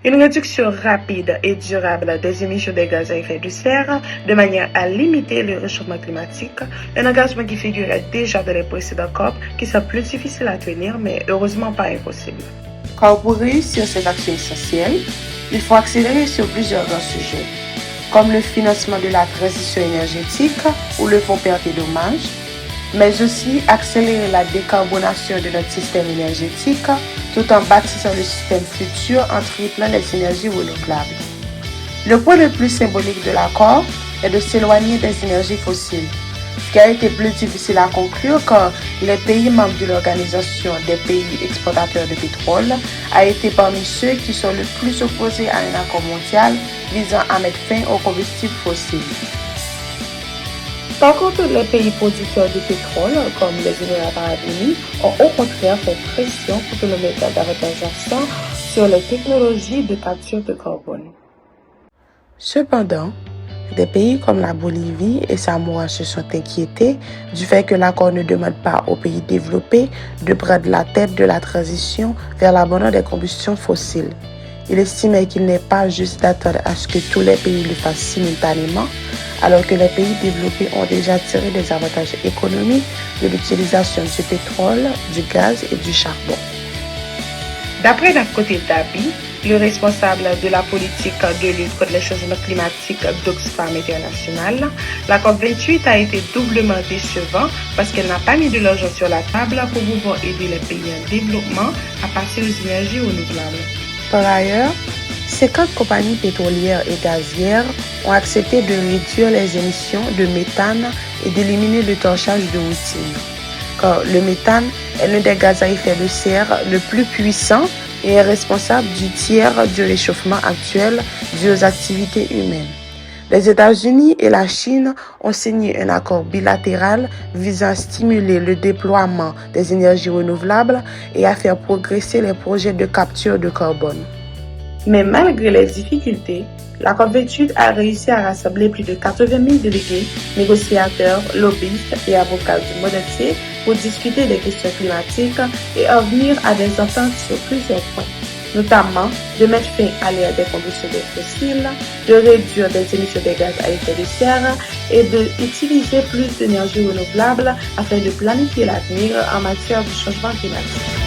Une réduction rapide et durable des émissions de gaz à effet de serre de manière à limiter le réchauffement climatique, un engagement qui figurait déjà dans les précédents COP, qui sont plus difficiles à tenir, mais heureusement pas impossible. Car pour réussir ces actions essentielles, il faut accélérer sur plusieurs grands sujets, comme le financement de la transition énergétique ou le fonds pertes et dommages, mais aussi accélérer la décarbonation de notre système énergétique tout en bâtissant le système futur en triplant les énergies renouvelables. Le point le plus symbolique de l'accord est de s'éloigner des énergies fossiles, ce qui a été plus difficile à conclure car les pays membres de l'Organisation des pays exportateurs de pétrole a été parmi ceux qui sont le plus opposés à un accord mondial visant à mettre fin aux combustibles fossiles. Par contre, les pays producteurs de pétrole, comme les Émirats arabes unis, ont au contraire fait pression pour que l'on mette davantage l'accent sur les technologies de capture de carbone. Cependant, des pays comme la Bolivie et Samoa se sont inquiétés du fait que l'accord ne demande pas aux pays développés de prendre la tête de la transition vers l'abandon des combustions fossiles. Il estimait qu'il n'est pas juste d'attendre à ce que tous les pays le fassent simultanément, alors que les pays développés ont déjà tiré des avantages économiques de l'utilisation du pétrole, du gaz et du charbon. D'après Nakote Dabi, le responsable de la politique de lutte contre les changements climatiques d'Oxfam International, la COP28 a été doublement décevant parce qu'elle n'a pas mis de l'argent sur la table pour pouvoir aider les pays en développement à passer aux énergies renouvelables. Par ailleurs, 50 compagnies pétrolières et gazières ont accepté de réduire les émissions de méthane et d'éliminer le torchage de routine. Car le méthane est l'un des gaz à effet de serre le plus puissant et est responsable du tiers du réchauffement actuel dû aux activités humaines. Les États-Unis et la Chine ont signé un accord bilatéral visant à stimuler le déploiement des énergies renouvelables et à faire progresser les projets de capture de carbone. Mais malgré les difficultés, la COP28 a réussi à rassembler plus de 80 000 délégués, négociateurs, lobbyistes et avocats du monde entier pour discuter des questions climatiques et en venir à des ententes sur plusieurs points, notamment de mettre fin à l'ère des combustibles fossiles, de réduire les émissions de gaz à effet de serre et d'utiliser plus d'énergie renouvelable afin de planifier l'avenir en matière de changement climatique.